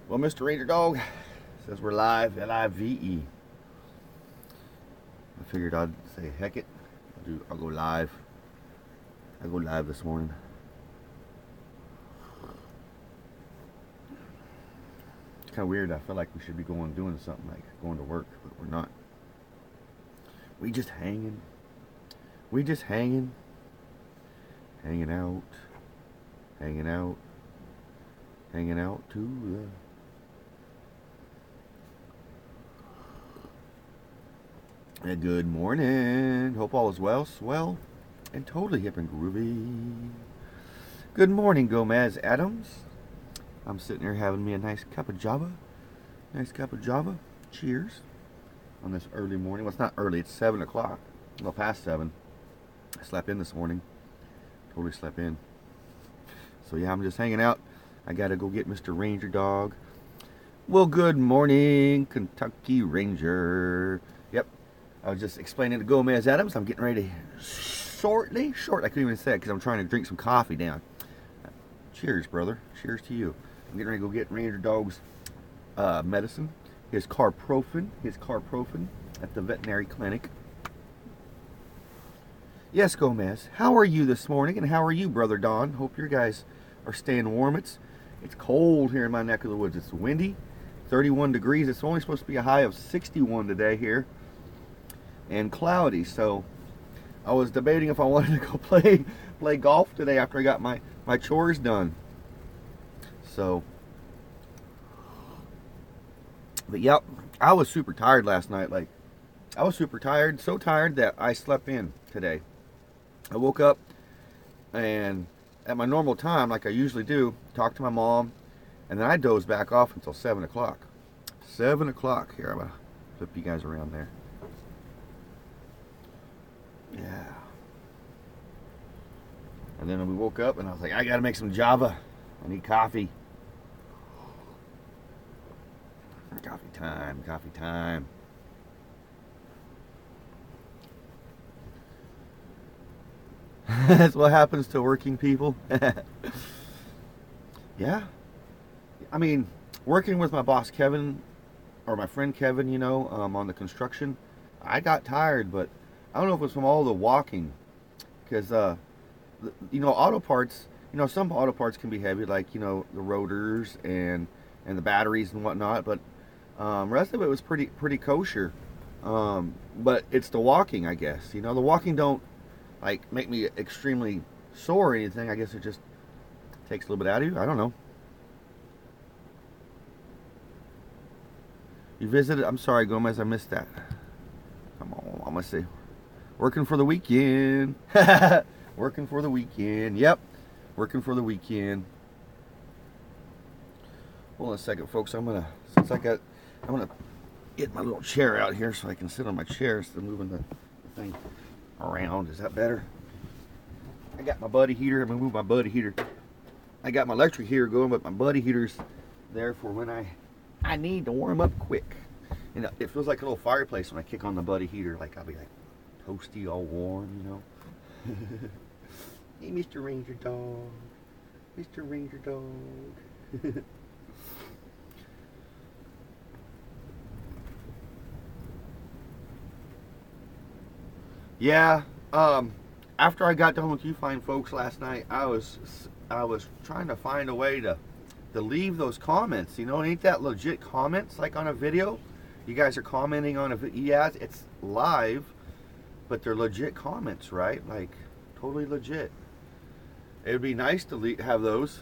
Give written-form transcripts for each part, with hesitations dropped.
Well, Mr. Ranger Dog says we're live, L-I-V-E. I figured I'd say heck it. I'll go live. I go live this morning. It's kind of weird. I feel like we should be doing something like going to work, but we're not. We just hanging. We just hanging. Hanging out. Hanging out. Hanging out too. Good morning. Hope all is well, swell, and totally hip and groovy. Good morning, Gomez Adams. I'm sitting here having me a nice cup of Java. Nice cup of Java. Cheers. On this early morning. Well, it's not early. It's 7 o'clock. Well, past 7. I slept in this morning. Totally slept in. So, yeah, I'm just hanging out. I got to go get Mr. Ranger Dog. Well, good morning, Kentucky Ranger. Yep. I was just explaining to Gomez Adams. I'm getting ready shortly. I couldn't even say it because I'm trying to drink some coffee down. Cheers, brother. Cheers to you. I'm getting ready to go get Ranger Dog's medicine. His carprofen at the veterinary clinic. Yes, Gomez. How are you this morning? And how are you, Brother Don? Hope your guys are staying warm. It's cold here in my neck of the woods. It's windy. 31 degrees. It's only supposed to be a high of 61 today here. And cloudy. So I was debating if I wanted to go play golf today after I got my chores done. So, but yep, I was super tired last night. Like, I was super tired, so tired that I slept in today. I woke up and at my normal time, like I usually do, talk to my mom, and then I dozed back off until 7 o'clock. 7 o'clock. Here, I'm going to flip you guys around there. Yeah. And then we woke up and I was like, I got to make some Java. I need coffee. Coffee time, coffee time. That's what happens to working people. Yeah. I mean, working with my boss Kevin, or my friend Kevin, you know, on the construction, I got tired, but I don't know if it was from all the walking. Because, you know, auto parts, you know, some auto parts can be heavy, like, you know, the rotors and the batteries and whatnot, but rest of it was pretty kosher. But it's the walking, I guess. You know, the walking don't like make me extremely sore or anything. I guess it just takes a little bit out of you. I don't know. You visited? I'm sorry, Gomez. I missed that. Come on, I'm gonna say, working for the weekend. Working for the weekend. Yep, working for the weekend. Hold on a second, folks. I'm gonna get my little chair out here so I can sit on my chair instead of moving the thing around. Is that better? I got my buddy heater. I'm gonna move my buddy heater. I got my electric heater going, but my buddy heater's there for when I need to warm up quick. And it feels like a little fireplace when I kick on the buddy heater. Like I'll be like toasty, all warm, you know. Hey, Mr. Ranger Dog. Mr. Ranger Dog. Yeah, after I got done with you fine folks last night, I was trying to find a way to leave those comments. You know, ain't that legit comments like on a video? You guys are commenting on a video. Yeah, it's live, but they're legit comments, right? Like totally legit. It would be nice to have those.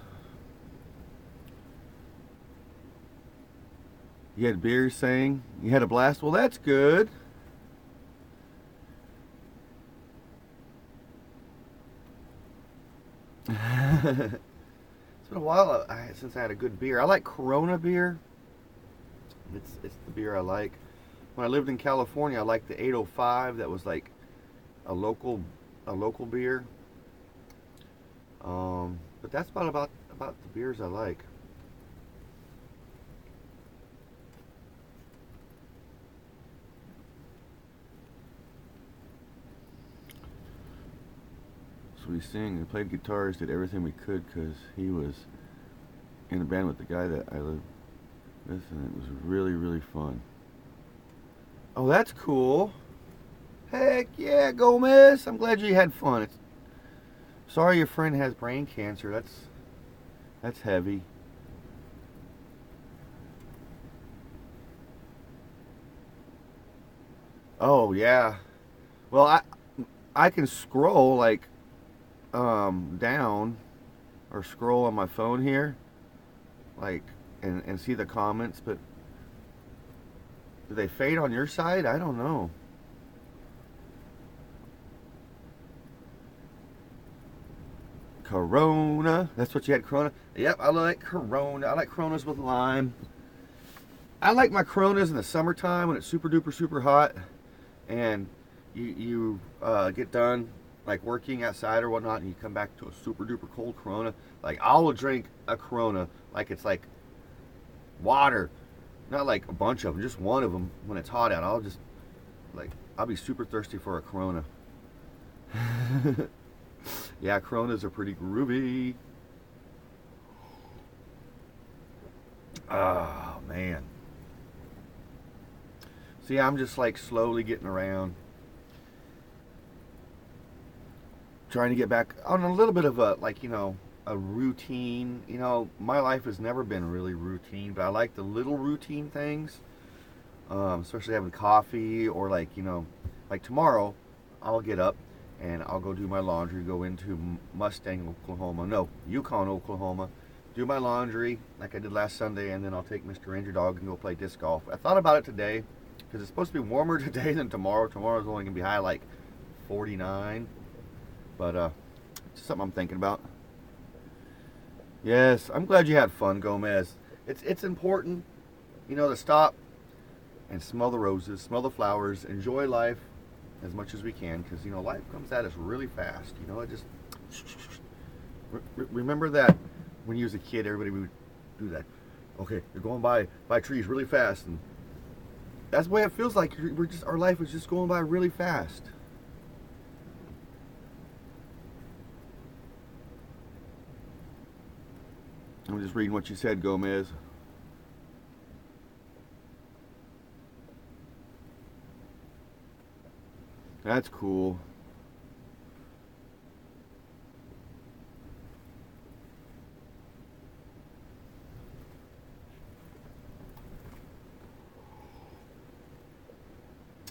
You had beers saying you had a blast. Well, that's good. It's been a while since I had a good beer. I like Corona beer. It's the beer I like. When I lived in California, I liked the 805. That was like a local beer. But that's about the beers I like. So we sang and played guitars, did everything we could because he was in a band with the guy that I lived Listen, it was really, really fun. Oh, that's cool. Heck yeah, Gomez. I'm glad you had fun. Sorry your friend has brain cancer. That's heavy. Oh yeah. Well, I can scroll like down or scroll on my phone here, like and see the comments, but do they fade on your side? I don't know. Corona. That's what you had, Corona. Yep, I like Corona. I like Coronas with lime. I like my Coronas in the summertime when it's super duper super hot, and you get done like working outside or whatnot, and you come back to a super duper cold Corona. Like I will drink a Corona like it's like water, not like a bunch of them, just one of them when it's hot out. I'll be super thirsty for a Corona. Yeah, Coronas are pretty groovy. Oh man. See, I'm just like slowly getting around, trying to get back on a little bit of a a routine. My life has never been really routine, but I like the little routine things, especially having coffee or like tomorrow, I'll get up and I'll go do my laundry, go into Mustang, Oklahoma, no, Yukon, Oklahoma, do my laundry like I did last Sunday, and then I'll take Mr. Ranger Dog and go play disc golf. I thought about it today because it's supposed to be warmer today than tomorrow. Tomorrow's only gonna be high like 49, but it's something I'm thinking about. Yes, I'm glad you had fun, Gomez. It's important, to stop and smell the roses, smell the flowers, enjoy life as much as we can, because life comes at us really fast. It just remember that when you was a kid, everybody would do that. Okay, you're going by trees really fast, and that's the way it feels like. Our life is just going by really fast. I'm just reading what you said, Gomez. That's cool.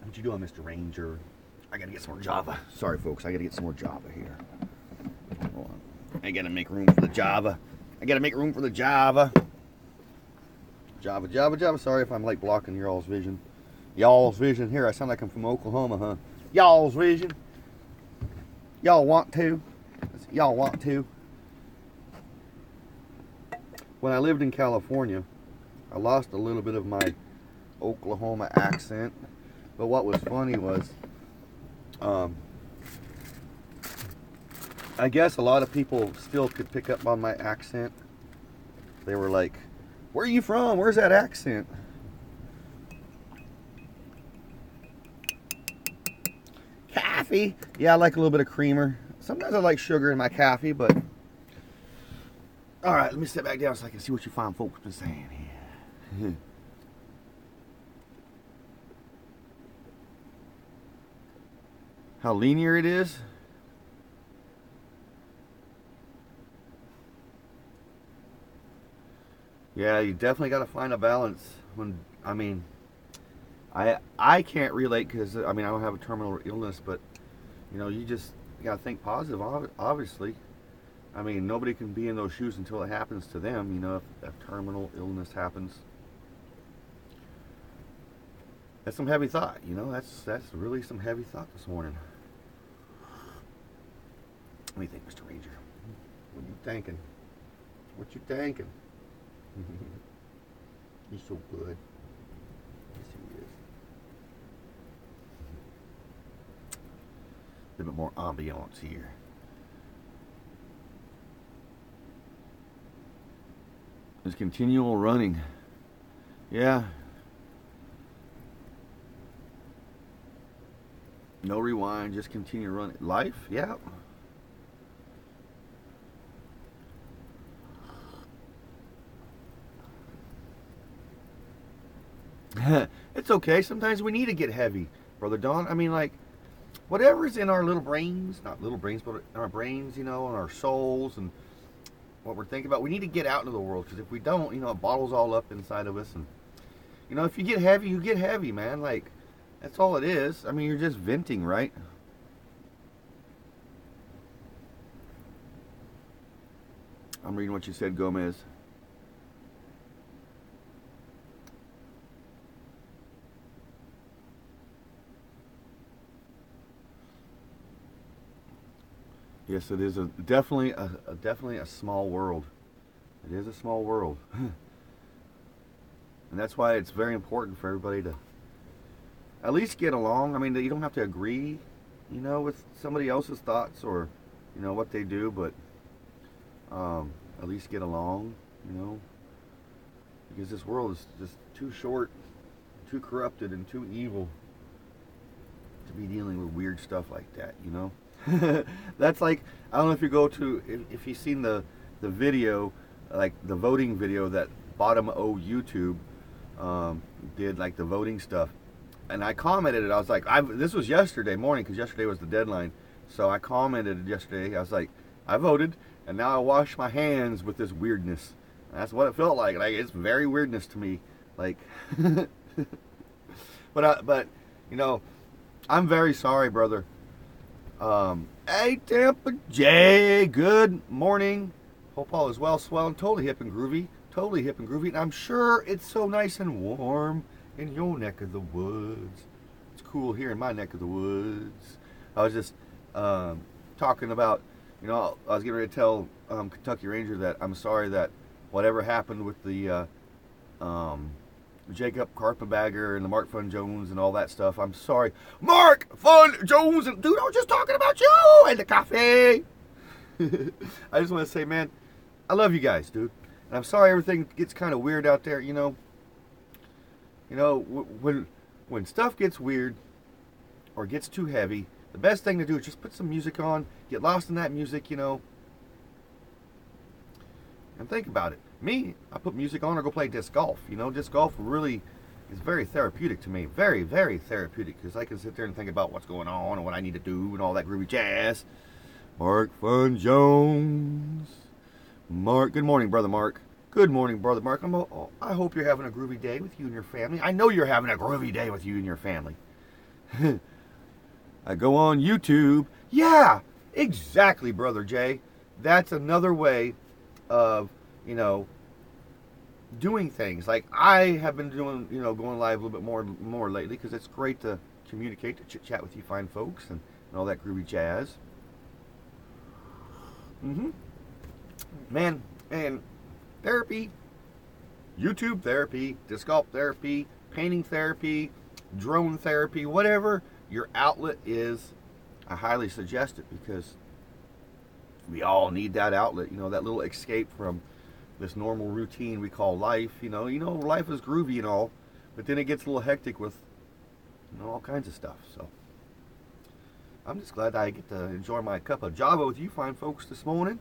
What you doing, Mr. Ranger? I gotta get some more Java. Sorry, folks. I gotta get some more Java here. Hold on. I gotta make room for the Java. I gotta make room for the Java. Java, Java, Java. Sorry if I'm like blocking y'all's vision. Y'all's vision. Here, I sound like I'm from Oklahoma, huh? Y'all's vision. Y'all want to. Y'all want to. When I lived in California, I lost a little bit of my Oklahoma accent. But what was funny was, I guess a lot of people still could pick up on my accent. They were like, "Where are you from? Where's that accent?" Coffee. Yeah, I like a little bit of creamer. Sometimes I like sugar in my coffee, but... Alright, let me sit back down so I can see what you fine folks been saying here. How linear it is? Yeah, you definitely got to find a balance. I can't relate because I don't have a terminal illness, but you just got to think positive. Obviously, nobody can be in those shoes until it happens to them. If terminal illness happens, that's some heavy thought. That's really some heavy thought this morning. What do you think, Mr. Ranger? What you thinking? What you thinking? He's so good. Yes, he is. A little bit more ambiance here. Just continual running. Yeah. No rewind, just continue running. Life? Yeah. It's okay. Sometimes we need to get heavy, Brother Don. I mean, like, whatever's in our little brains, not little brains, but in our brains, and our souls and what we're thinking about, we need to get out into the world, because if we don't, it bottles all up inside of us. And, if you get heavy, you get heavy, man. Like, that's all it is. I mean, you're just venting, right? I'm reading what you said, Gomez. Yes, it is definitely a small world. It is a small world, and that's why it's very important for everybody to at least get along. I mean, you don't have to agree, with somebody else's thoughts or what they do, but at least get along, because this world is just too short, too corrupted, and too evil to be dealing with weird stuff like that. That's like, I don't know if you go to, if you've seen the video, like the voting video that Bottom O YouTube did, like the voting stuff. And I commented it. I was like, this was yesterday morning, because yesterday was the deadline. So I commented yesterday. I was like, I voted, and now I wash my hands with this weirdness. And that's what it felt like. Like, it's very weirdness to me. Like, but I'm very sorry, brother. Hey, Tampa J, good morning. Hope all is well, swell, and totally hip and groovy. Totally hip and groovy. And I'm sure it's so nice and warm in your neck of the woods. It's cool here in my neck of the woods. I was just talking about, I was getting ready to tell Kentucky Ranger that I'm sorry that whatever happened with the Jacob Carpetbagger and the Mark Fun Jones and all that stuff. I'm sorry. Mark Fun Jones! And dude, I was just talking about you and the coffee. I just want to say, man, I love you guys, dude. And I'm sorry everything gets kind of weird out there, when stuff gets weird or gets too heavy, the best thing to do is just put some music on, get lost in that music, and think about it. Me, I put music on or go play disc golf. Disc golf really is very therapeutic to me. Very, very therapeutic, because I can sit there and think about what's going on and what I need to do and all that groovy jazz. Mark Fun Jones. Mark, good morning, Brother Mark. Good morning, Brother Mark. I hope you're having a groovy day with you and your family. I know you're having a groovy day with you and your family. I go on YouTube. Yeah, exactly, Brother Jay. That's another way of, doing things. Like, I have been doing, going live a little bit more lately, because it's great to communicate, to chit chat with you fine folks and all that groovy jazz. Man, and therapy, YouTube therapy, disc golf therapy, painting therapy, drone therapy, whatever your outlet is, I highly suggest it, because we all need that outlet, that little escape from this normal routine we call life. Life is groovy and all, but then it gets a little hectic with all kinds of stuff. So I'm just glad I get to enjoy my cup of Java with you fine folks this morning.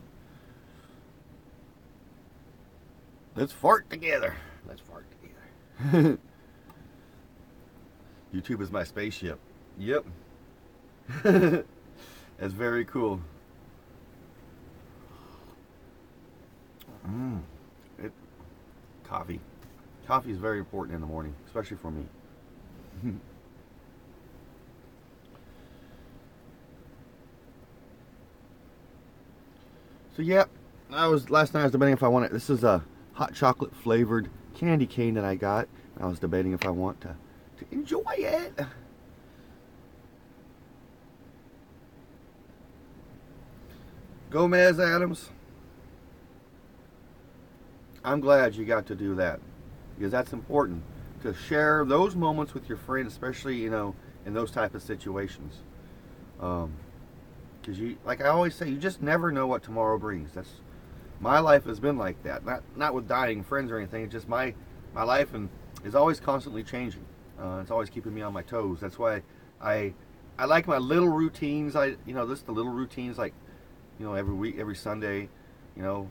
Let's fart together. Let's fart together. YouTube is my spaceship. Yep. That's very cool. Coffee. Coffee is very important in the morning, especially for me. So yeah, last night I was debating if I wanted. This is a hot chocolate flavored candy cane that I got. I was debating if I want to enjoy it. Gomez Adams, I'm glad you got to do that, because that's important, to share those moments with your friends, especially in those type of situations. Because like I always say, you just never know what tomorrow brings. That's my life has been like that. Not with dying friends or anything. It's just my life and is always constantly changing. It's always keeping me on my toes. That's why I like my little routines. The little routines, like every week, every Sunday, do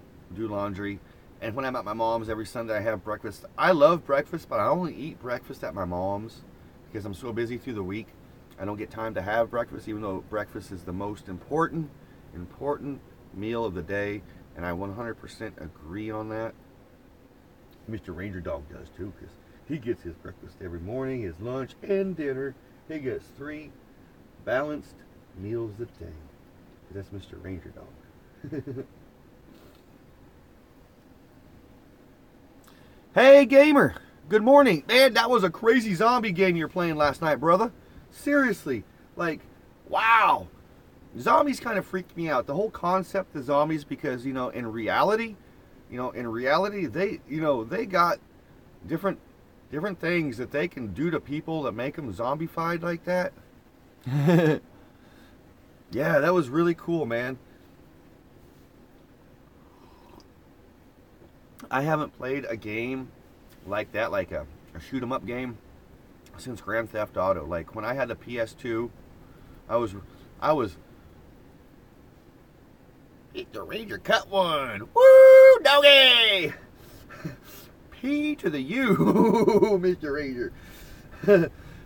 laundry, And when I'm at my mom's every Sunday, I have breakfast. I love breakfast, but I only eat breakfast at my mom's because I'm so busy through the week. I don't get time to have breakfast, even though breakfast is the most important meal of the day. And I 100% agree on that. Mr. Ranger Dog does too, because he gets his breakfast every morning, his lunch, and dinner. He gets 3 balanced meals a day. That's Mr. Ranger Dog. Hey, gamer. Good morning. Man, that was a crazy zombie game you were playing last night, brother. Seriously. Like, wow. Zombies kind of freaked me out. The whole concept of zombies, because, in reality, they got different things that they can do to people that make them zombified like that. Yeah, that was really cool, man. I haven't played a game like that, like a shoot 'em up game, since Grand Theft Auto. Like when I had the PS2, I was the Ranger cut one. Woo, doggy! P to the U, Mr. Ranger.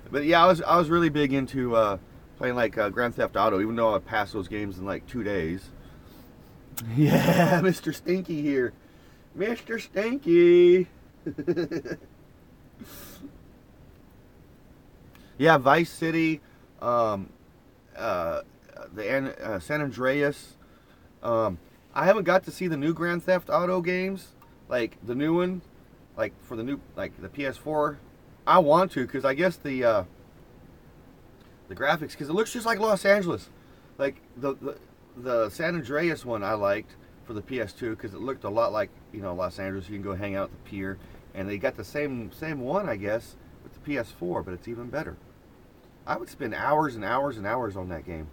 But yeah, I was really big into playing like Grand Theft Auto, even though I passed those games in like 2 days. Yeah, Mr. Stinky here. Mr. Stinky. Yeah, Vice City, San Andreas. I haven't got to see the new Grand Theft Auto games, like the new one, like for the new, like the PS4. I want to, because I guess the graphics, because it looks just like Los Angeles. Like the San Andreas one I liked for the PS2 because it looked a lot like Los Angeles. You can go hang out at the pier, and they got the same one, I guess, with the PS4, but it's even better. I would spend hours and hours and hours on that game.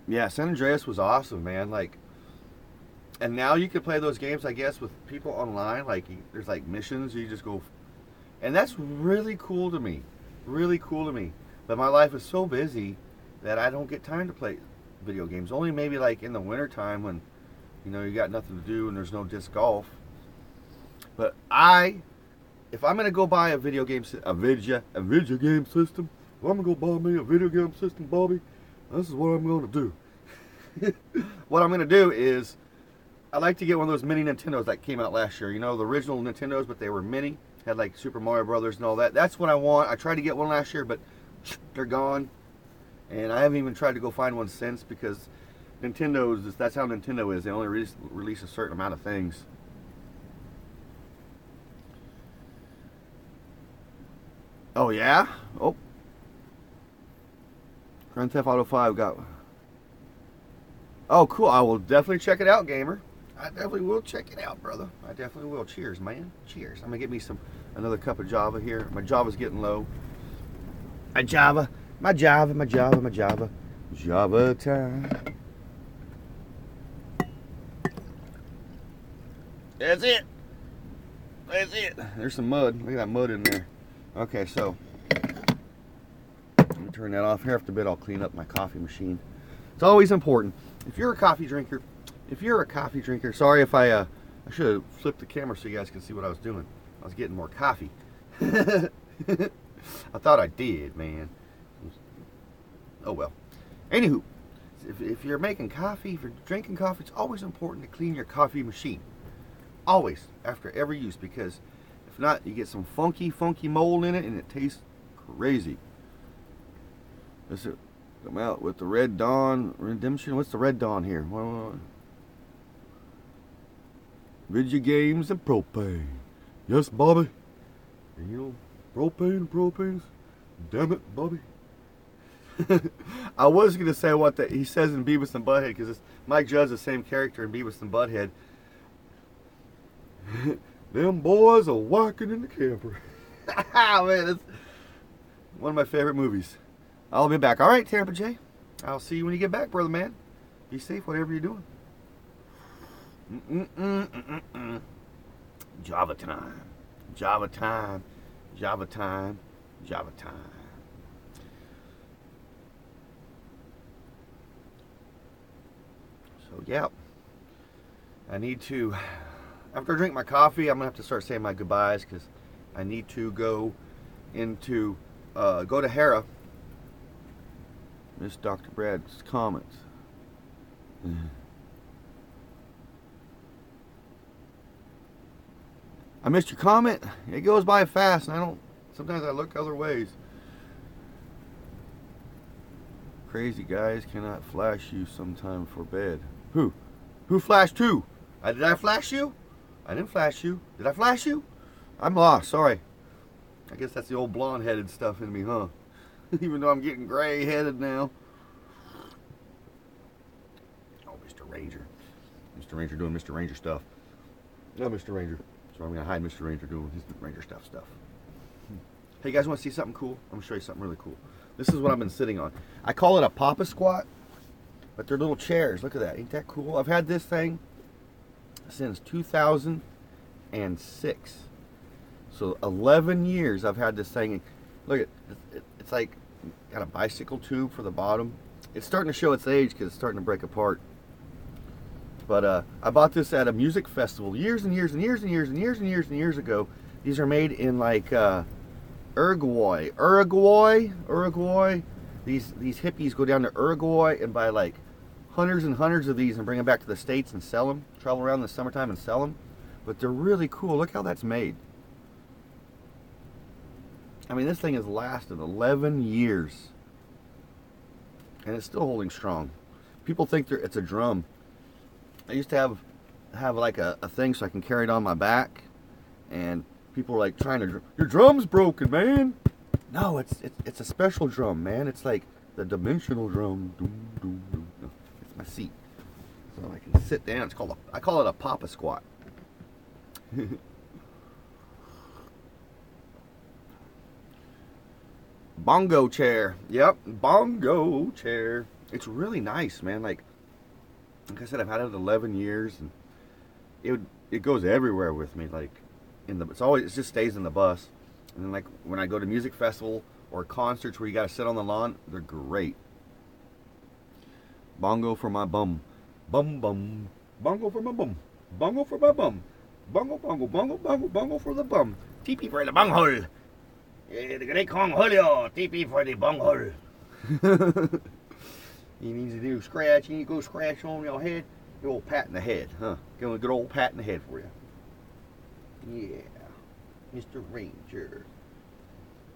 Yeah, San Andreas was awesome, man. Like, and now you can play those games, I guess, with people online. Like, there's like missions you just go, and that's really cool to me. Really cool to me. But my life is so busy that I don't get time to play video games. Only maybe like in the winter time when you got nothing to do and there's no disc golf. But if I'm gonna go buy a video game system, if I'm gonna go buy me a video game system, Bobby, this is what I'm gonna do. What I'm gonna do is I like to get one of those mini Nintendos that came out last year. The original Nintendos, but they were mini, had like Super Mario Brothers and all that. That's what I want. I tried to get one last year, but they're gone. And I haven't even tried to go find one since, because that's how Nintendo is. They only release a certain amount of things. Oh, yeah? Oh. Grand Theft Auto 5 got... Oh, cool. I will definitely check it out, gamer. I definitely will check it out, brother. I definitely will. Cheers, man. Cheers. I'm going to get me another cup of Java here. My Java's getting low. My Java time. That's it. There's some mud. Look at that mud in there. Okay, so let me turn that off. Here after a bit, I'll clean up my coffee machine. It's always important. If you're a coffee drinker, sorry if I should have flipped the camera so you guys can see what I was doing. I was getting more coffee. I thought I did, man. Oh well. Anywho, if you're making coffee, if you're drinking coffee, it's always important to clean your coffee machine. Always, after every use, because if not, you get some funky mold in it and it tastes crazy. Let's come out with the Red Dawn Redemption. What's the Red Dawn here? Video games and propane. Yes, Bobby. And propanes. Damn it, Bobby. I was gonna say what he says in Beavis and Butthead, because Mike Judge's the same character in Beavis and Butthead. Them boys are walking in the camper. Man, that's one of my favorite movies. I'll be back. All right, Tampa J. I'll see you when you get back, brother man. Be safe, whatever you're doing. Java time. Java time. Java time. Java time. So, yeah. I need to, after I drink my coffee, I'm going to have to start saying my goodbyes because I need to go to Hera. Miss Dr. Brad's comments. I missed your comment. It goes by fast, and sometimes I look other ways. Crazy guys cannot flash you sometime for bed. Who? Who flashed who? Did I flash you? I didn't flash you. Did I flash you? I'm lost. Sorry. I guess that's the old blonde-headed stuff in me, huh? Even though I'm getting gray-headed now. Oh, Mr. Ranger. Mr. Ranger doing Mr. Ranger stuff. No, Mr. Ranger. So I'm going to hide Mr. Ranger doing his Ranger stuff. Hey, you guys want to see something cool? I'm going to show you something really cool. This is what I've been sitting on. I call it a Papa Squat, but they're little chairs. Look at that. Ain't that cool? I've had this thing since 2006. So 11 years I've had this thing. Look at it's like got a bicycle tube for the bottom. It's starting to show its age because it's starting to break apart. But I bought this at a music festival years and years and years and years and years and years and years ago. These are made in like Uruguay. These hippies go down to Uruguay and buy like hundreds and hundreds of these and bring them back to the States and sell them. Travel around in the summertime and sell them. But they're really cool. Look how that's made. I mean, this thing has lasted 11 years. And it's still holding strong. People think it's a drum. I used to have like a thing so I can carry it on my back. And people are like trying to, your drum's broken, man. No, it's a special drum, man. It's like the dimensional drum. Doom, doom, doom. No, it's my seat. So I can sit down. I call it a Papa Squat. Bongo chair. Yep, bongo chair. It's really nice, man. Like I said, I've had it 11 years, and it goes everywhere with me. Like it just stays in the bus. And then like when I go to music festival or concerts where you gotta sit on the lawn, they're great. Bongo for my bum, bum bum. Bongo for my bum, bongo for my bum, bongo bongo bongo bongo bongo for the bum. Teepee for the bunghole. The great Kong Julio, teepee for the bunghole. He needs to do scratch. You go scratch on your head. Good old pat in the head, huh? Give him a good old pat in the head for you. Yeah, Mr. Ranger.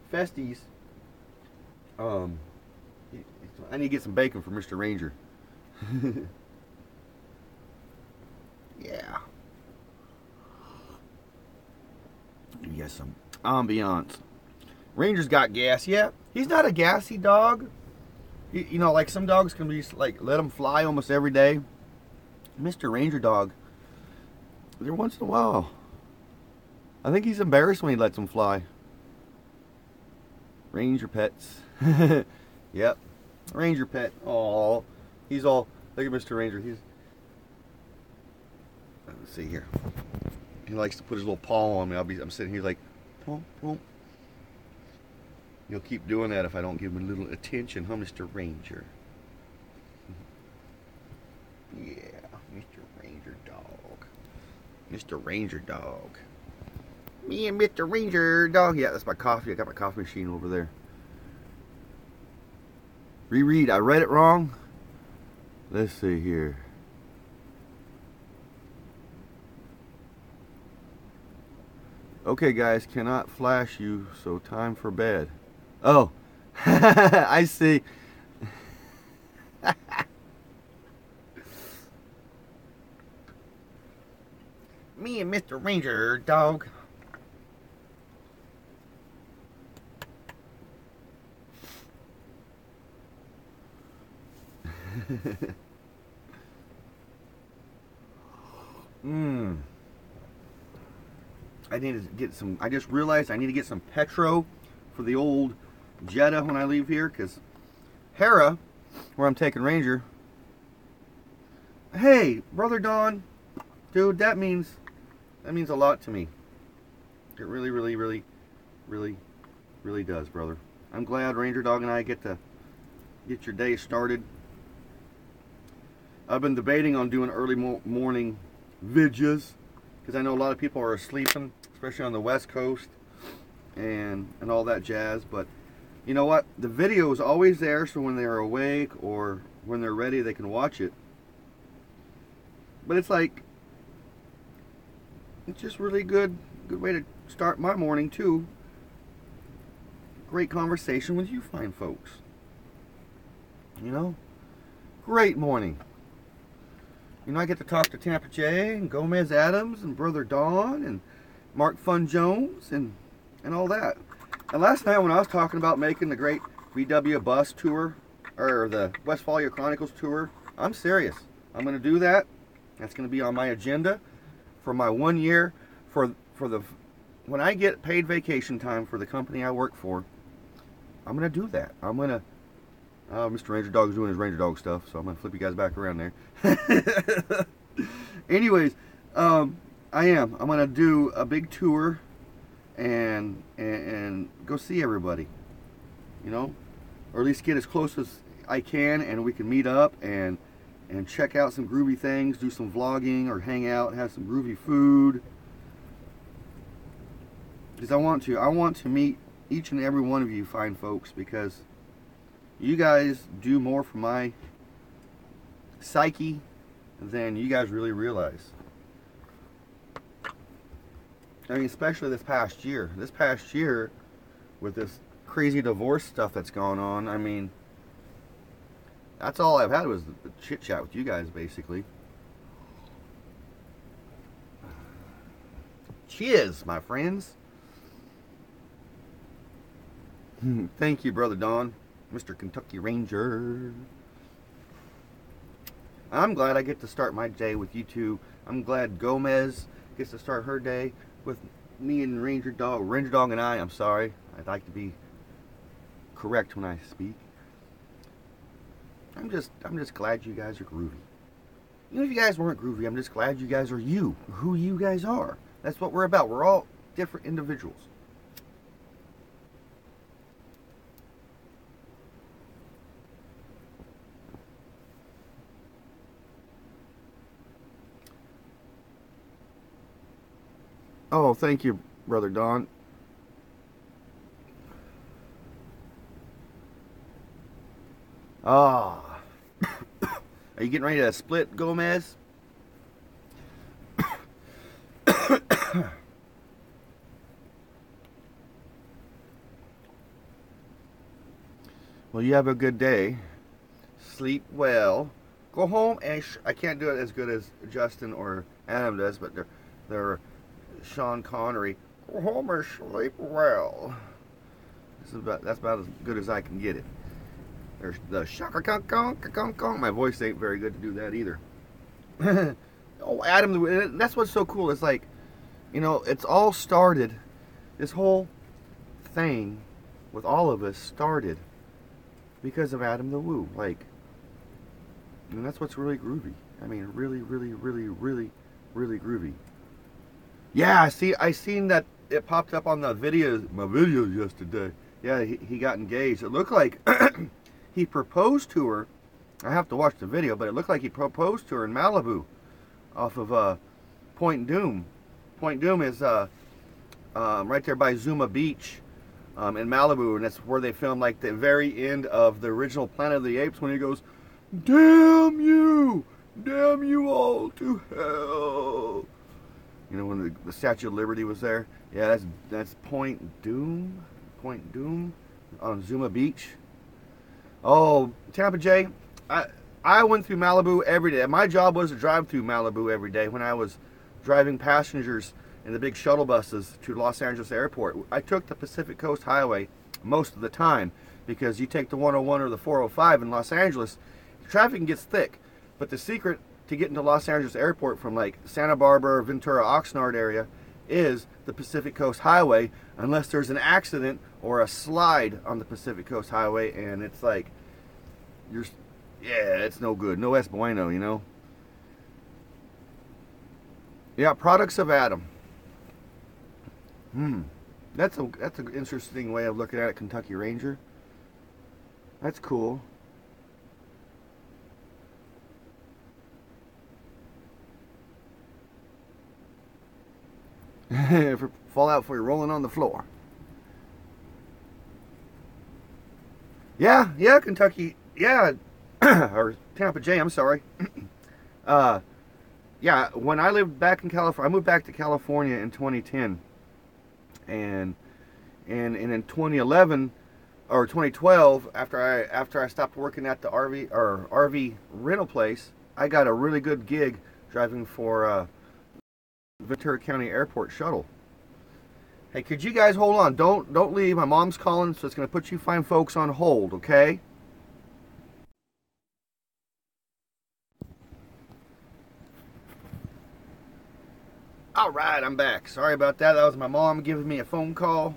Festies. I need to get some bacon for Mr. Ranger. Yeah. You got some ambiance. Ranger's got gas. Yeah, he's not a gassy dog. You know, like some dogs can be like, let them fly almost every day. Mr. Ranger dog, every once in a while, I think he's embarrassed when he lets them fly. Ranger pets. Yep. Ranger pet. Oh, he's all, look at Mr. Ranger. Let's see here. He likes to put his little paw on me. I'm sitting here like, pom, pom. He'll keep doing that if I don't give him a little attention, huh, Mr. Ranger? Yeah, Mr. Ranger dog. Mr. Ranger dog. Me and Mr. Ranger dog. Yeah, that's my coffee. I got my coffee machine over there. Reread. I read it wrong. Let's see here. Okay, guys, cannot flash you, so time for bed. Oh, I see. Me and Mr. Ranger dog. I need to get some, I just realized I need to get some Petro for the old Jetta when I leave here, because Hera, where I'm taking Ranger, hey, Brother Don, dude, that means a lot to me. It really, really, really, really, really does, brother. I'm glad Ranger Dog and I get your day started. I've been debating on doing early morning videos, because I know a lot of people are sleeping, especially on the West Coast and all that jazz. But you know what? The video is always there, so when they're awake or when they're ready, they can watch it. But it's like, it's just really good way to start my morning too. Great conversation with you fine folks. You know, great morning. You know, I get to talk to Tampa J and Gomez Adams and Brother Don and Mark Fun Jones and all that. And last night when I was talking about making the great VW bus tour, or the Westphalia Chronicles tour, I'm serious. I'm going to do that. That's going to be on my agenda for my 1 year, for the when I get paid vacation time for the company I work for. I'm going to do that. I'm going to Mr. Ranger Dog is doing his Ranger Dog stuff, so I'm going to flip you guys back around there. Anyways, I am. I'm going to do a big tour and go see everybody, you know, or at least get as close as I can, and we can meet up and check out some groovy things, do some vlogging, or hang out, have some groovy food. Because I want to meet each and every one of you fine folks, because you guys do more for my psyche than you guys really realize. I mean, especially this past year. This past year, with this crazy divorce stuff that's going on, I mean, that's all I've had was the chit chat with you guys, basically. Cheers, my friends. Thank you, Brother Don, Mr. Kentucky Ranger. I'm glad I get to start my day with you two. I'm glad Gomez gets to start her day with me and Ranger Dog and I. I'm sorry. I'd like to be correct when I speak. I'm just glad you guys are groovy. Even if you guys weren't groovy, I'm just glad you guys are you, who you guys are. That's what we're about. We're all different individuals. Oh, thank you, Brother Don. Ah. Are you getting ready to split, Gomez? Well, you have a good day. Sleep well. Go home and I can't do it as good as Justin or Adam does, but they're Sean Connery. Go home and sleep well. That's about as good as I can get it. There's the shaka kong. My voice ain't very good to do that either. Oh, Adam, that's what's so cool. It's like, you know, it's all started. This whole thing with all of us started because of Adam the Woo. Like, and that's what's really groovy. I mean, really, really, really, really, really groovy. Yeah, I seen that it popped up on the videos, my videos yesterday. Yeah, he got engaged. It looked like he proposed to her. I have to watch the video, but it looked like he proposed to her in Malibu, off of Point Doom. Point Doom is right there by Zuma Beach in Malibu, and that's where they filmed like the very end of the original Planet of the Apes when he goes, damn you all to hell. You know, when the Statue of Liberty was there. Yeah, that's Point Doom on Zuma Beach. Oh, Tampa J, I went through Malibu every day. My job was to drive through Malibu every day when I was driving passengers in the big shuttle buses to Los Angeles Airport. I took the Pacific Coast Highway most of the time because you take the 101 or the 405 in Los Angeles, traffic gets thick. But the secret to getting to Los Angeles Airport from like Santa Barbara, Ventura, Oxnard area is the Pacific Coast Highway, unless there's an accident or a slide on the Pacific Coast Highway, and it's like, it's no good. No es bueno, you know? Yeah, products of Adam. That's an interesting way of looking at it, Kentucky Ranger. That's cool. Fall out before you're rolling on the floor. Yeah, Kentucky. Yeah, or Tampa J. I'm sorry. Yeah, when I lived back in California, I moved back to California in 2010, and in 2011 or 2012, after I stopped working at the RV rental place, I got a really good gig driving for Ventura County Airport shuttle. Hey, could you guys hold on? Don't leave. My mom's calling, so it's gonna put you fine folks on hold, okay? All right, I'm back. Sorry about that. That was my mom giving me a phone call.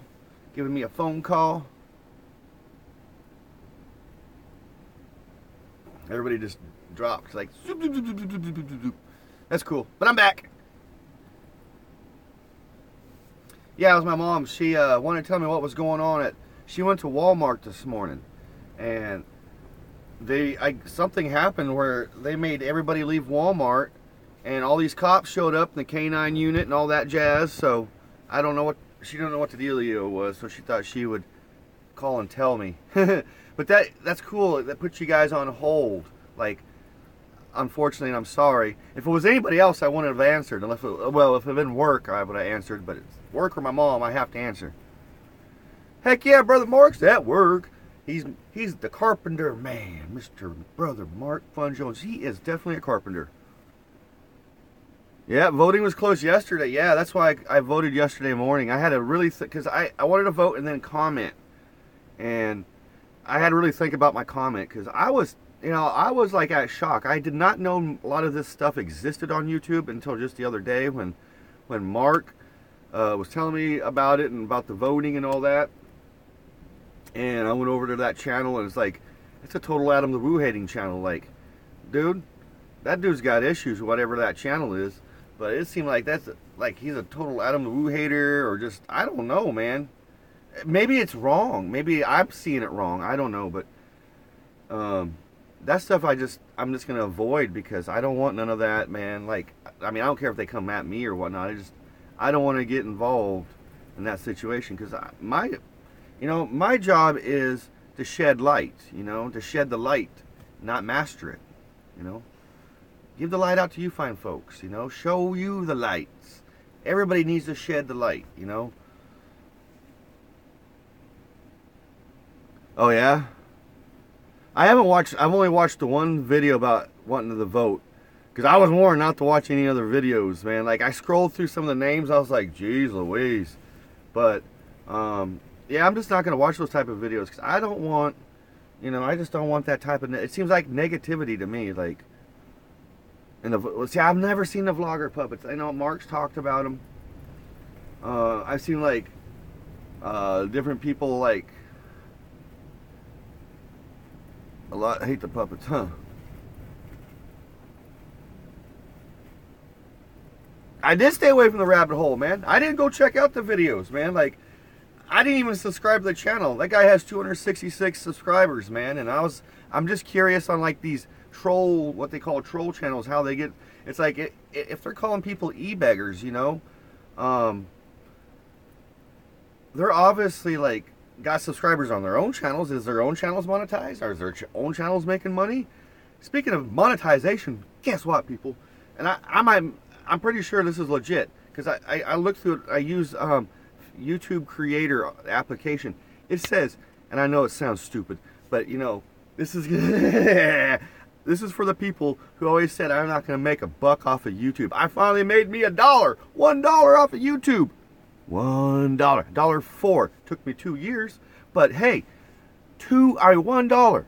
Everybody just dropped. Like, that's cool. But I'm back. Yeah, it was my mom. She wanted to tell me what was going on she went to Walmart this morning, and something happened where they made everybody leave Walmart, and all these cops showed up in the K9 unit and all that jazz. So she didn't know what the dealio was, so she thought she would call and tell me. But that's cool. That puts you guys on hold. Like, unfortunately, and I'm sorry. If it was anybody else, I wouldn't have answered. If it had been work, I would have answered. But it's work or my mom, I have to answer. Heck yeah, Brother Mark's at work. He's the carpenter man, Mr. Brother Mark Fun Jones. He is definitely a carpenter. Yeah, voting was closed yesterday. Yeah, that's why I voted yesterday morning. I had to really because I wanted to vote and then comment, and I had to really think about my comment because I was like at shock. I did not know a lot of this stuff existed on YouTube until just the other day when Mark was telling me about it and about the voting and all that. And I went over to that channel, and it's like, it's a total Adam the Woo hating channel. Like, dude, that dude's got issues, whatever that channel is. But it seemed like he's a total Adam the Woo hater, or just, I don't know, man. Maybe it's wrong. Maybe I'm seeing it wrong. I don't know, but that stuff I'm just gonna avoid because I don't want none of that, man. Like, I mean, I don't care if they come at me or whatnot. I don't want to get involved in that situation because my job is to shed light. To shed the light, not master it. Give the light out to you fine folks. Show you the lights. Everybody needs to shed the light. Oh yeah. I've only watched the one video about wanting to vote. Because I was warned not to watch any other videos, man. Like, I scrolled through some of the names, I was like, geez Louise. But, yeah, I'm just not going to watch those type of videos. Because I don't want, I just don't want that type of, it seems like negativity to me. Like, see, I've never seen the vlogger puppets. I know Mark's talked about them. I've seen, like, different people, like, a lot. I hate the puppets, huh? I did stay away from the rabbit hole, man. I didn't go check out the videos, man. Like, I didn't even subscribe to the channel. That guy has 266 subscribers, man. And I'm just curious on like these what they call troll channels, how they get. It's like if they're calling people e-beggars, they're obviously like got subscribers on their own channels. Is their own channels monetized? Or is their own channels making money? Speaking of monetization, guess what, people? And I'm pretty sure this is legit because I looked through it. I use YouTube Creator application. It says, and I know it sounds stupid, but this is this is for the people who always said I'm not going to make a buck off of YouTube. I finally made me $1 off of YouTube. $1.04. Took me 2 years, but hey, $1.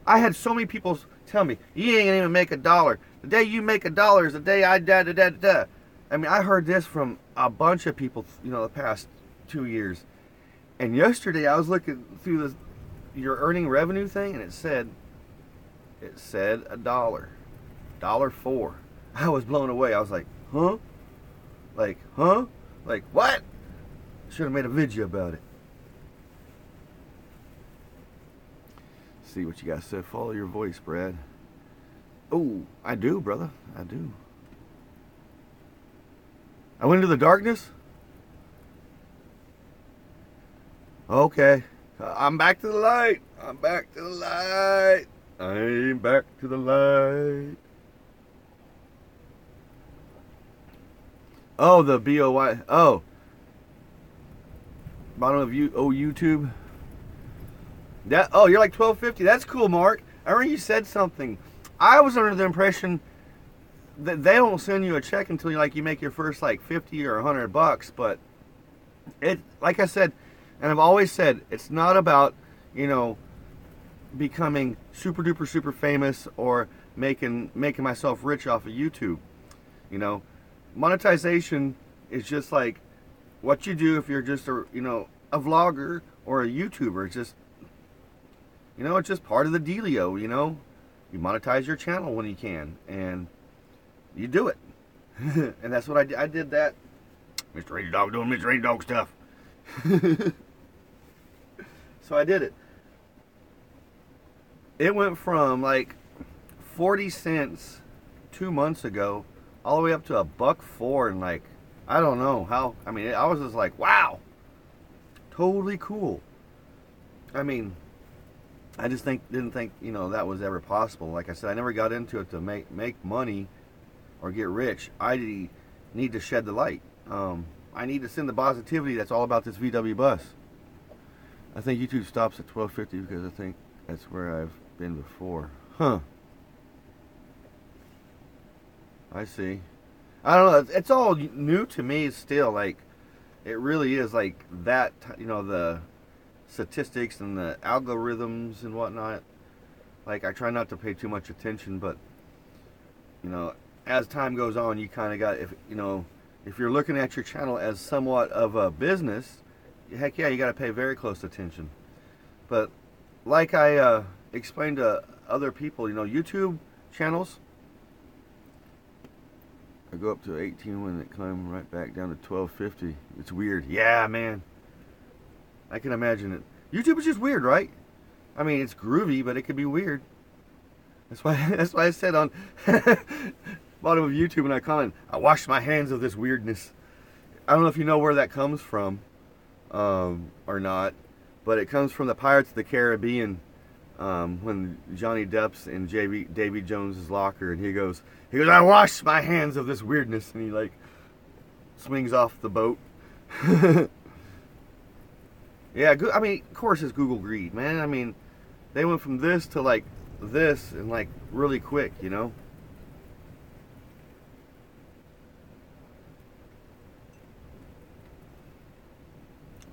I had so many people tell me you ain't gonna even make $1. The day you make $1 is the day I da. I mean, I heard this from a bunch of people, the past 2 years. And yesterday I was looking through your earning revenue thing, and it said $1.04. I was blown away. I was like, huh? Like what? Should have made a video about it. See what you guys said. Follow your voice, Brad. Oh, I do, brother. I do. I went into the darkness? Okay. I'm back to the light. I'm back to the light. I'm back to the light. Oh, the BOY. Oh, bottom of you. Oh, YouTube. That. Oh, you're like 1250. That's cool, Mark. I remember you said something. I was under the impression that they don't send you a check until you make your first like 50 or $100. But it, like I said, and I've always said, it's not about you know becoming super duper super famous or making myself rich off of YouTube. You know, monetization is just like what you do if you're just a vlogger or a YouTuber. It's just it's just part of the dealio. You monetize your channel when you can, and you do it. And that's what I did. I did that. Mr. Randy Dog doing Mr. Randy Dog stuff. So I did it. It went from like 40 cents 2 months ago all the way up to $1.04 and like I don't know how. I mean, I was just like, wow, totally cool. I mean, I just didn't think that was ever possible. Like I said, I never got into it to make money or get rich. I need to shed the light. I need to send the positivity that's all about this VW bus. I think YouTube stops at 1250 because I think that's where I've been before. Huh. I see. I don't know. It's all new to me still. Like, it really is like that, the statistics and the algorithms and whatnot. Like, I try not to pay too much attention, but, as time goes on, you kind of got, if you're looking at your channel as somewhat of a business, heck yeah, you got to pay very close attention. But like I explained to other people, YouTube channels, I go up to 18 when it climbs right back down to 1250. It's weird. Yeah, man. I can imagine it. YouTube is just weird, right? I mean, it's groovy, but it could be weird. That's why I said on bottom of YouTube when I comment, I washed my hands of this weirdness. I don't know if you know where that comes from or not, but it comes from the Pirates of the Caribbean when Johnny Depp's in Davy Jones's locker, and he goes, I washed my hands of this weirdness, and he like swings off the boat. Yeah, I mean, of course it's Google greed, man. I mean, they went from this to like this and like really quick,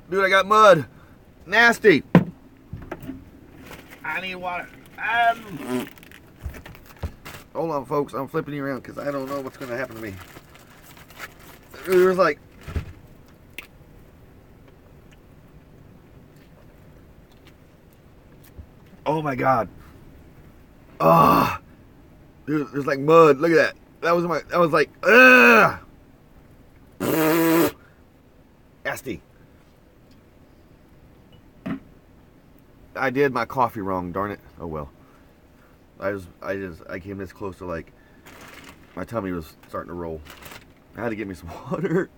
Dude, I got mud. Nasty. I need water. Hold on, folks. I'm flipping you around because I don't know what's going to happen to me. There's like... Oh my God. Ah. Dude, there's like mud. Look at that. That was like... Ugh. Nasty. I did my coffee wrong, darn it. Oh well. I came this close to like my tummy was starting to roll. I had to get me some water.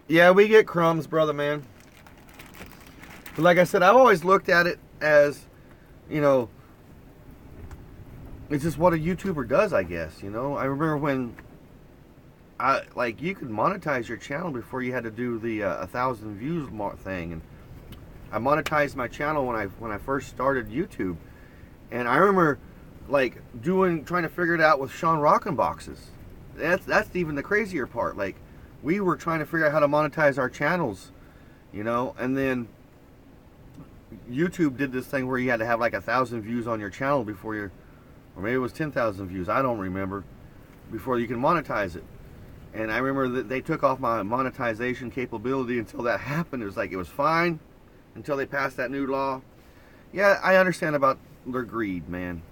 Yeah, we get crumbs, brother man. But like I said, I've always looked at it as, it's just what a YouTuber does, I guess, I remember when you could monetize your channel before you had to do the 1,000 views thing, and I monetized my channel when I first started YouTube, and I remember like trying to figure it out with Sean Rockenboxes. That's even the crazier part. Like, we were trying to figure out how to monetize our channels, and then YouTube did this thing where you had to have like 1,000 views on your channel before or maybe it was 10,000 views. I don't remember, before you can monetize it. And I remember that they took off my monetization capability until that happened. It was fine until they passed that new law. Yeah, I understand about their greed, man.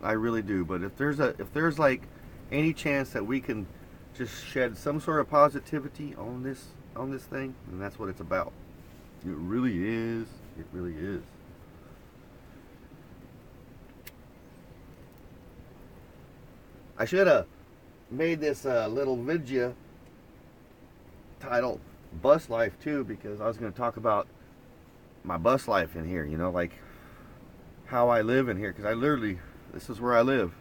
I really do. But if there's like any chance that we can just shed some sort of positivity on this thing, then that's what it's about. It really is. It really is. I should have made this little video title Bus Life too, because I was going to talk about my bus life in here, you know, like how I live in here, because I literally, this is where I live.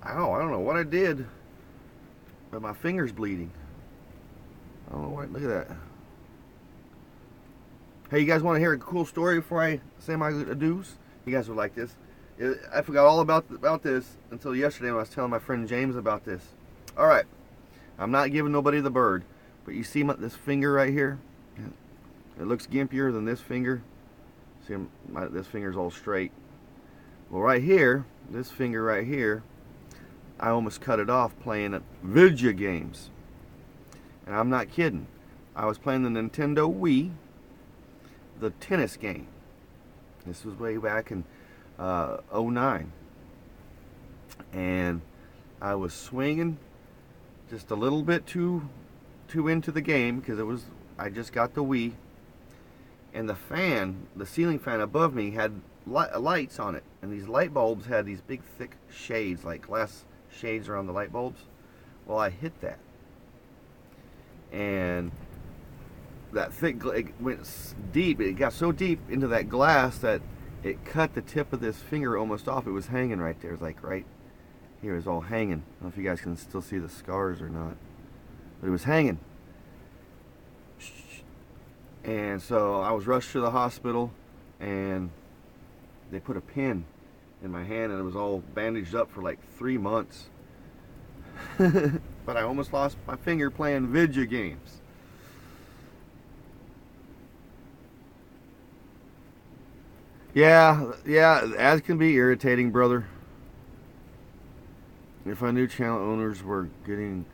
Ow, I don't know what I did, but my finger's bleeding. I don't know what, look at that. Hey, you guys want to hear a cool story before I say my adieus? You guys would like this. I forgot all about this until yesterday when I was telling my friend James about this. Alright, I'm not giving nobody the bird, but you see this finger right here? It looks gimpier than this finger. See, this finger's all straight. Well, right here, this finger right here, I almost cut it off playing at video games. And I'm not kidding. I was playing the Nintendo Wii, the tennis game. This was way back in 09. And I was swinging just a little bit too into the game, because I just got the Wii, and the ceiling fan above me had lights on it, and these light bulbs had these big thick shades, like glass shades around the light bulbs. Well, I hit that, and that thick, it went deep. It got so deep into that glass that it cut the tip of this finger almost off. It was hanging right there. It was like right here. It was all hanging. I don't know if you guys can still see the scars or not, but it was hanging. And so I was rushed to the hospital, and they put a pin in my hand, and it was all bandaged up for like 3 months. But I almost lost my finger playing video games. Yeah, ads can be irritating, brother. If I knew channel owners were getting...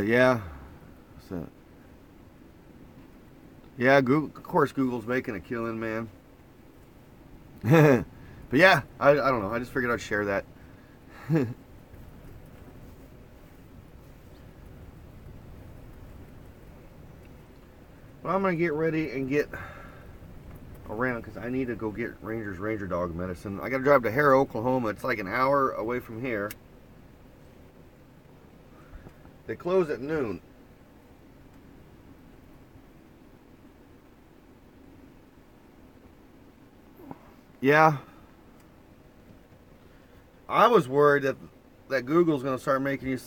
yeah. So, yeah, Google, of course Google's making a killing, man. But yeah, I don't know. I just figured I'd share that. But I'm going to get ready and get around, because I need to go get Ranger's Ranger Dog medicine. I got to drive to Harrow, Oklahoma. It's like an hour away from here. They close at noon. Yeah. I was worried that Google's going to start making you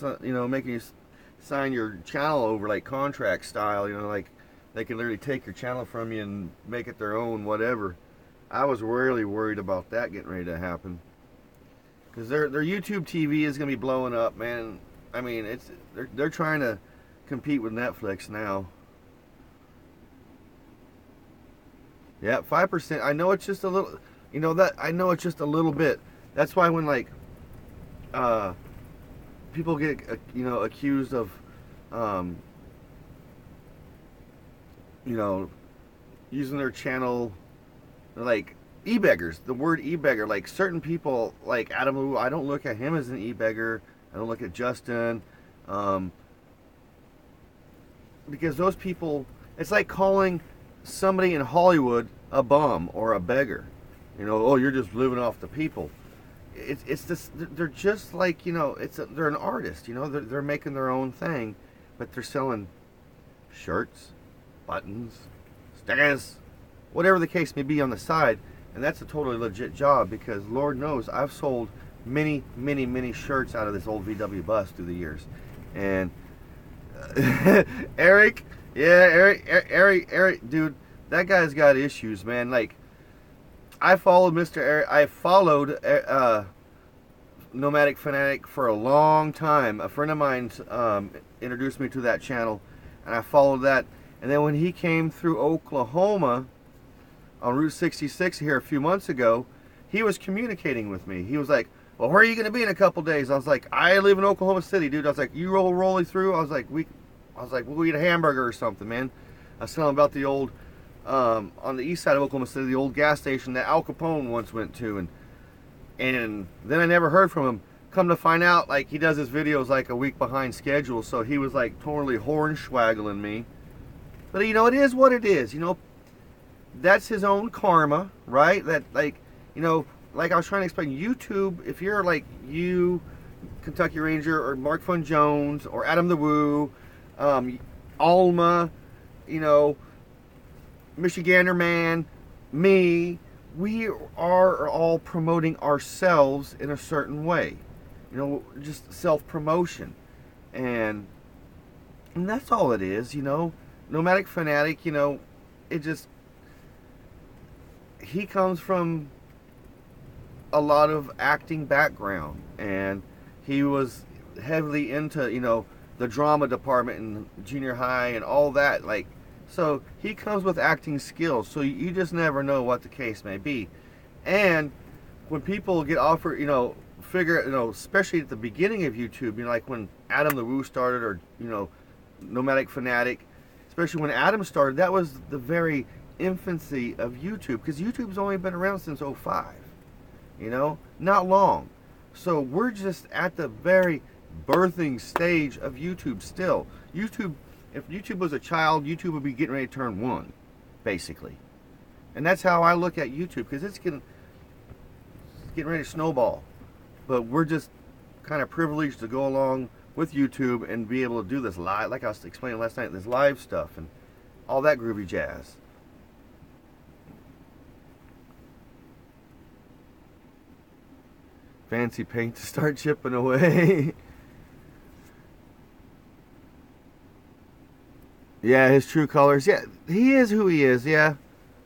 sign your channel over like contract style, like they can literally take your channel from you and make it their own, whatever. I was really worried about that getting ready to happen, because their YouTube TV is going to be blowing up, man. I mean, they're trying to compete with Netflix now. Yeah, 5%. I know it's just a little, I know it's just a little bit. That's why when like people get accused of using their channel, like e-beggars, the word e-beggar, like certain people like Adam Lou, I don't look at him as an e-beggar. I don't look at Justin, because those people, it's like calling somebody in Hollywood a bum or a beggar. Oh, you're just living off the people. It's this, they're just like, they're an artist, they're making their own thing, but they're selling shirts, buttons, stickers, whatever the case may be on the side, and that's a totally legit job, because Lord knows I've sold many shirts out of this old VW bus through the years. And Eric, dude, that guy's got issues, man. Like, I followed Mr. Eric, I followed Nomadic Fanatic for a long time. A friend of mine introduced me to that channel, and I followed that. And then when he came through Oklahoma on Route 66 here a few months ago, he was communicating with me. He was like, well, where are you going to be in a couple days? I was like, I live in Oklahoma City, dude. I was like, you rolling through? I was like, we'll eat a hamburger or something, man. I was telling him about the old, on the east side of Oklahoma City, the old gas station that Al Capone once went to. And then I never heard from him. Come to find out, like, he does his videos like a week behind schedule. So he was like totally hornswaggling me. But it is what it is. That's his own karma, right? That, like, You know, like I was trying to explain, YouTube, if you're like you, Kentucky Ranger, or Mark Fun Jones, or Adam the Woo, Alma, you know, Michigander Man, me, we are all promoting ourselves in a certain way. You know, just self-promotion. And that's all it is, you know. Nomadic Fanatic, you know, it just, he comes from a lot of acting background, and he was heavily into, you know, the drama department in junior high and all that, like, so he comes with acting skills, so you just never know what the case may be. And when people get offered, you know, figure, you know, especially at the beginning of YouTube, you know, like when Adam the Woo started, or, you know, Nomadic Fanatic, especially when Adam started, that was the very infancy of YouTube, because YouTube's only been around since '05, you know, not long. So we're just at the very birthing stage of YouTube still. YouTube, if YouTube was a child, YouTube would be getting ready to turn 1, basically. And that's how I look at YouTube, because it's getting ready to snowball. But we're just kind of privileged to go along with YouTube and be able to do this live, like I was explaining last night, this live stuff and all that groovy jazz. Fancy paint to start chipping away. Yeah, his true colors. Yeah, he is who he is, yeah.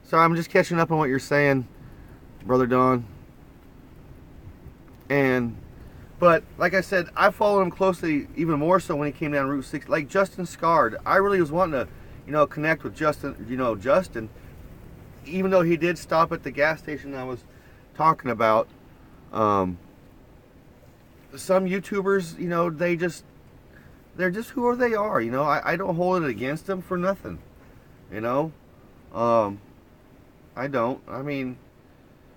So I'm just catching up on what you're saying, Brother Don. But like I said, I followed him closely, even more so when he came down Route 6. Like Justin Scarred, I really was wanting to, you know, connect with Justin, even though he did stop at the gas station I was talking about. Some YouTubers, you know, they're just who they are, you know. I don't hold it against them for nothing, you know. I don't. I mean,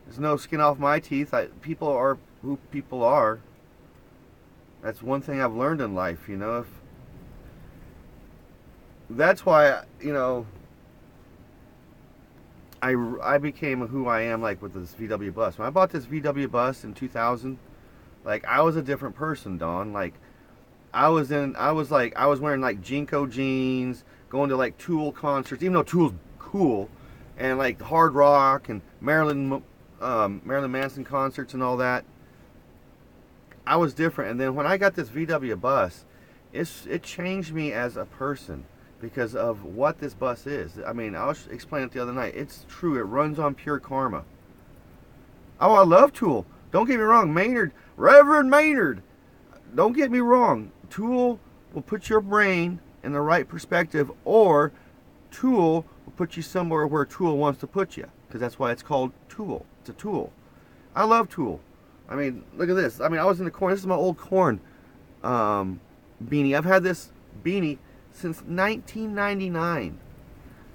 there's no skin off my teeth. People are who people are. That's one thing I've learned in life, you know. That's why, you know, I became who I am, like with this VW bus. When I bought this VW bus in 2000, like I was a different person, Don. Like I was wearing like Jinko jeans, going to like Tool concerts, even though Tool's cool, and like hard rock and Marilyn Manson concerts and all that. I was different. And then when I got this VW bus, it changed me as a person because of what this bus is. I mean, I was explaining it the other night. It's true. It runs on pure karma. Oh, I love Tool. Don't get me wrong. Maynard, Reverend Maynard. Don't get me wrong. Tool will put your brain in the right perspective, or Tool will put you somewhere where Tool wants to put you, because that's why it's called Tool. It's a tool. I love Tool. I mean, look at this. I mean, I was in the Korn. This is my old Korn beanie. I've had this beanie since 1999.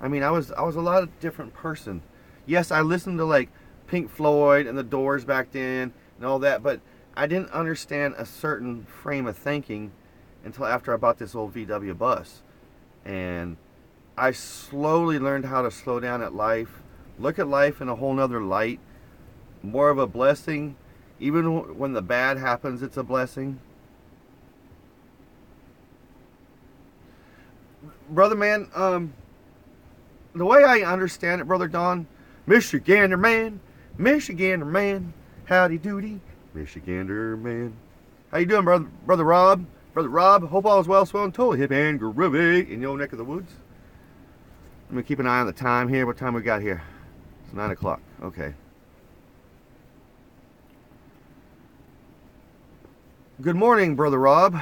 I mean, I was a lot of different person. Yes, I listened to like Pink Floyd and the Doors back then and all that, but I didn't understand a certain frame of thinking until after I bought this old VW bus. And I slowly learned how to slow down at life, look at life in a whole nother light, more of a blessing. Even when the bad happens, it's a blessing. Brother man, the way I understand it, Brother Don, Michigander man, howdy doody, Michigander man. How you doing, Brother Rob? Brother Rob, hope all is well, swell, and totally hip and groovy in your neck of the woods. Let me keep an eye on the time here. What time we got here? It's 9 o'clock. Okay. Good morning, Brother Rob.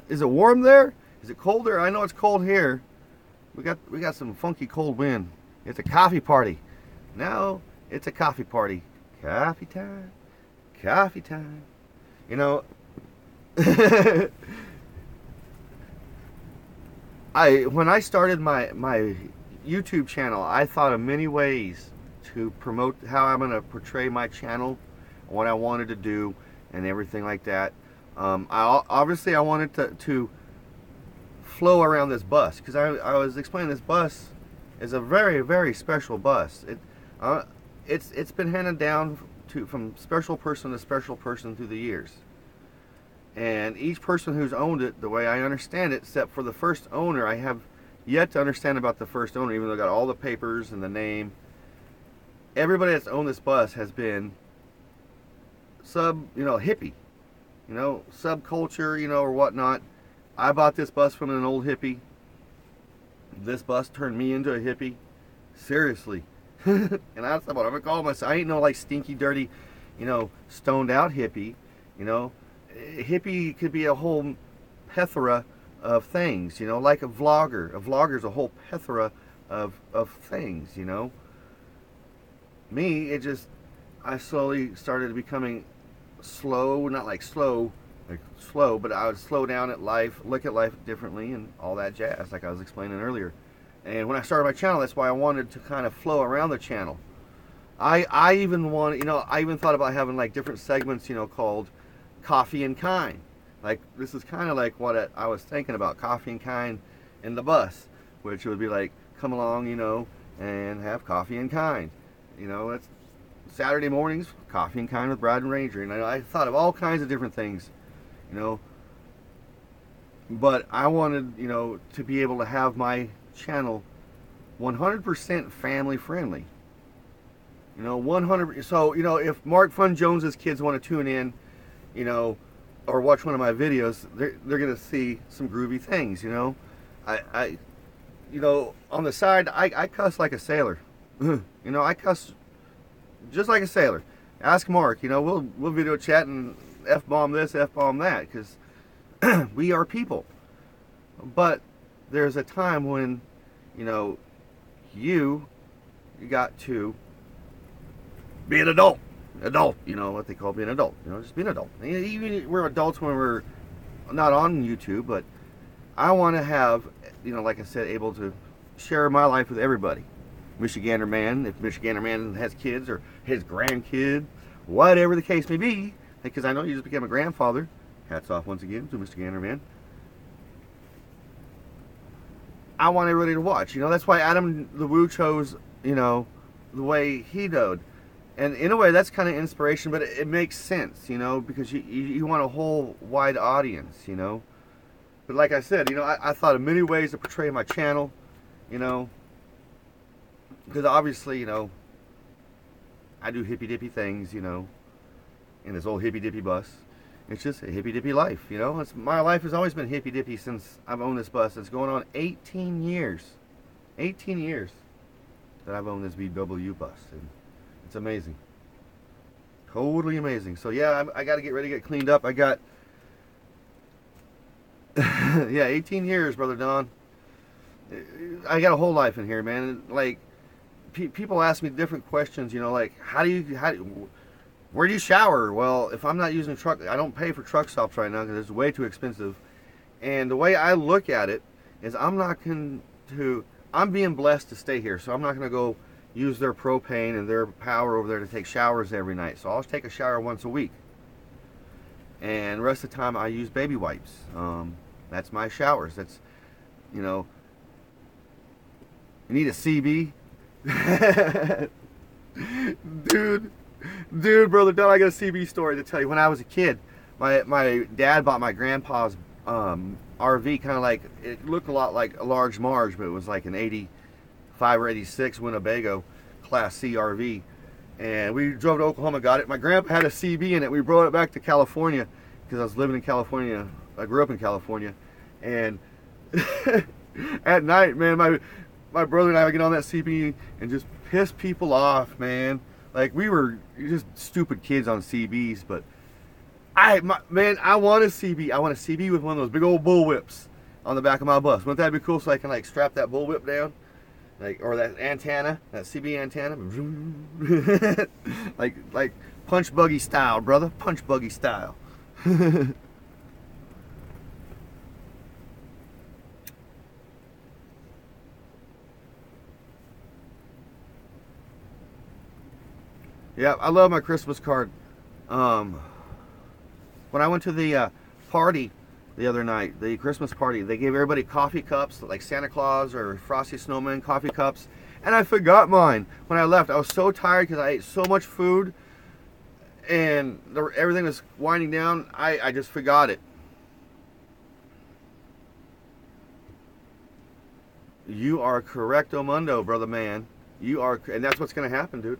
Is it warm there? Is it cold there? I know it's cold here. We got some funky cold wind. It's a coffee party. No, it's a coffee party. Coffee time. Coffee time. You know, when I started my YouTube channel, I thought of many ways to promote how I'm going to portray my channel, what I wanted to do, and everything like that. Obviously I wanted to flow around this bus, because I was explaining this bus is a very, very special bus. it's been handed down from special person to special person through the years. And each person who's owned it, the way I understand it, except for the first owner, I have yet to understand about the first owner, even though I got all the papers and the name. Everybody that's owned this bus has been hippie, subculture, or whatnot. I bought this bus from an old hippie. This bus turned me into a hippie. Seriously. And that's what I'm gonna call myself. I ain't no like stinky, dirty, stoned out hippie. Hippie could be a whole plethora of things, like a vlogger. A vlogger is a whole plethora of things, Me, I slowly started becoming slow, not like slow, but I would slow down at life, look at life differently, and all that jazz, like I was explaining earlier. And when I started my channel, that's why I wanted to kind of flow around the channel. I even I even thought about having like different segments, called Coffee and Kind. Like, this is kind of like what I was thinking about, Coffee and Kind in the bus, which would be like, come along, and have coffee and kind. It's Saturday mornings, Coffee and Kind with Brad and Ranger. And I thought of all kinds of different things, but I wanted, to be able to have my channel 100% family friendly. 100. So, if Mark Fun Jones's kids want to tune in, or watch one of my videos, they're gonna see some groovy things. I on the side, I cuss like a sailor. I cuss just like a sailor. Ask Mark. We'll video chat and F-bomb this, F-bomb that, because we are people. But there's a time when, you got to be an adult. What they call being an adult. Just being an adult. Even we're adults when we're not on YouTube, but I want to have, like I said, able to share my life with everybody. Michigander man, if Michigander man has kids or his grandkid, whatever the case may be, because I know you just became a grandfather. Hats off once again to Michigander man. I want everybody to watch. That's why Adam the Woo chose, the way he did. And in a way, that's kind of inspiration, but it makes sense, because you want a whole wide audience, But like I said, I thought of many ways to portray my channel, because obviously, I do hippy-dippy things, in this old hippy-dippy bus. It's just a hippy-dippy life, my life has always been hippy-dippy since I've owned this bus. It's going on 18 years. 18 years that I've owned this VW bus. And it's amazing. Totally amazing. So yeah, I got to get ready to get cleaned up. I got, yeah, 18 years, Brother Don. I got a whole life in here, man. Like, people ask me different questions, like, where do you shower? Well, if I'm not using a truck, I don't pay for truck stops right now because it's way too expensive. And the way I look at it is I'm being blessed to stay here, so I'm not going to go use their propane and their power over there to take showers every night. So I'll take a shower once a week. And the rest of the time I use baby wipes. That's my showers. That's, you need a CB? Dude, Brother Don, I got a CB story to tell you. When I was a kid, my dad bought my grandpa's RV, kind of like, it looked a lot like a large Marge, but it was like an 85 or 86 Winnebago Class C RV. And we drove to Oklahoma, got it. My grandpa had a CB in it. We brought it back to California because I was living in California. I grew up in California. And at night, man, my brother and I would get on that CB and just piss people off, man. Like, we were just stupid kids on CBs, but I want a CB. I want a CB with one of those big old bull whips on the back of my bus. Wouldn't that be cool? So I can like strap that bull whip down, or that antenna, that CB antenna, like punch buggy style, brother, punch buggy style. Yeah, I love my Christmas card. When I went to the party the other night, the Christmas party, they gave everybody coffee cups, like Santa Claus or Frosty Snowman coffee cups, And I forgot mine when I left. I was so tired because I ate so much food and everything was winding down. I just forgot it. You are correcto mundo, brother man. You are, and that's what's going to happen, dude.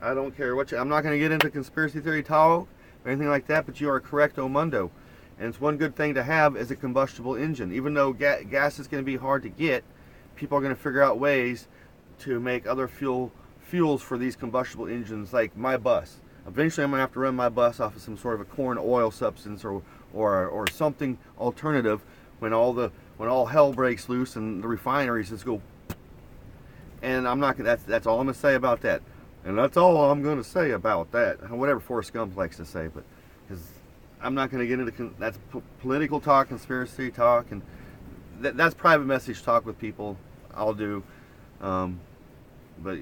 I don't care what I'm not going to get into conspiracy theory talk or anything like that, but you are correcto mundo. And it's one good thing to have is a combustible engine. Even though gas is going to be hard to get, people are going to figure out ways to make other fuels for these combustible engines, like my bus. Eventually, I'm going to have to run my bus off of some sort of a corn oil substance or something alternative when all hell breaks loose and the refineries just go. And I'm not gonna. That's all I'm gonna say about that. And that's all I'm gonna say about that. Whatever Forrest Gump likes to say, but because I'm not gonna get into that's political talk, conspiracy talk, and that's private message talk with people. I'll do. But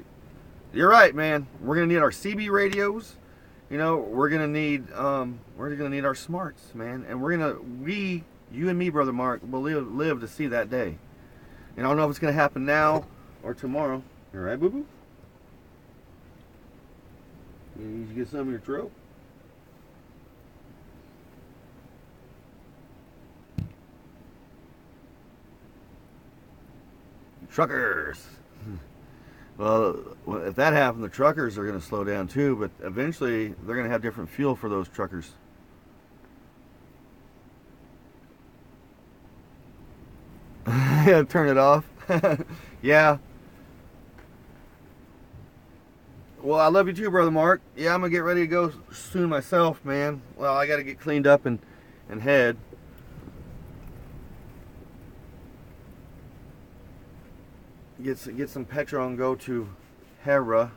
you're right, man. We're gonna need our CB radios. You know, we're gonna need our smarts, man, and you and me, brother Mark, will live to see that day. And I don't know if it's gonna happen now or tomorrow. You alright, boo boo? You need to get some in your throat. Truckers. Well, if that happens, the truckers are going to slow down too, but eventually they're going to have different fuel for those truckers. Yeah, turn it off. Yeah. Well, I love you too, brother Mark. Yeah, I'm going to get ready to go soon myself, man. Well, I got to get cleaned up and head. Get some petrol and go to Hera.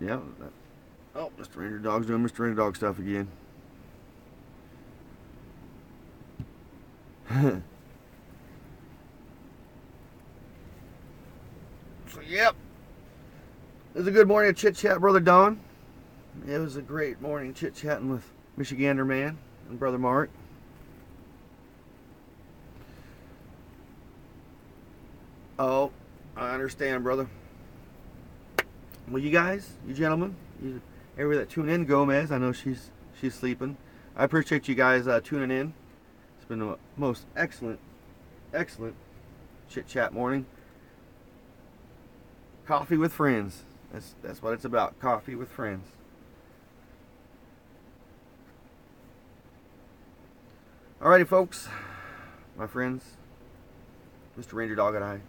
Yeah. Oh, Mr. Ranger Dog's doing Mr. Ranger Dog stuff again. So, yep. It was a good morning of chit-chat, Brother Don. It was a great morning chit-chatting with Michigander Man and Brother Mark. Oh, I understand, brother. Well, you guys, you gentlemen, everybody that tune in, Gomez, I know she's sleeping. I appreciate you guys tuning in. It's been the most excellent chit-chat morning. Coffee with friends. That's what it's about. Coffee with friends. Alrighty, folks. My friends. Mr. Ranger Dog and I.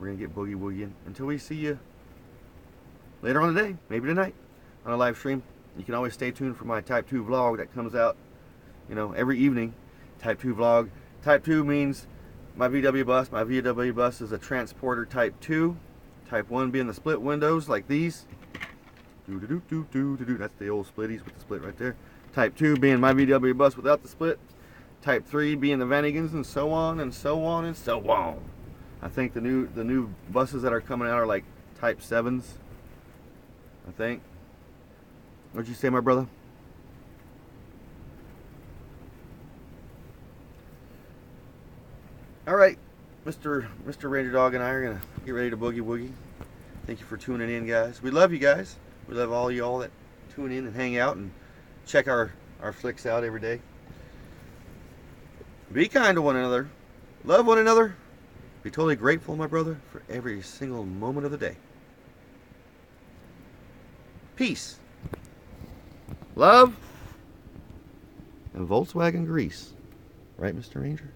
We're going to get boogie woogieing until we see you later on today. Maybe tonight. On a live stream. You can always stay tuned for my Type 2 vlog that comes out, every evening. Type 2 vlog. Type 2 means my VW bus. My VW bus is a transporter Type 2. Type 1 being the split windows like these. That's the old splitties with the split right there. Type 2 being my VW bus without the split. Type 3 being the Vanagons, and so on and so on and so on. I think the new buses that are coming out are like Type 7s. I think. What'd you say, my brother? Alright. Mr. Ranger Dog and I are going to get ready to boogie woogie. Thank you for tuning in, guys. We love you guys. We love all y'all that tune in and hang out and check our flicks out every day. Be kind to one another. Love one another. Be totally grateful, my brother, for every single moment of the day. Peace. Love. And Volkswagen grease. Right, Mr. Ranger?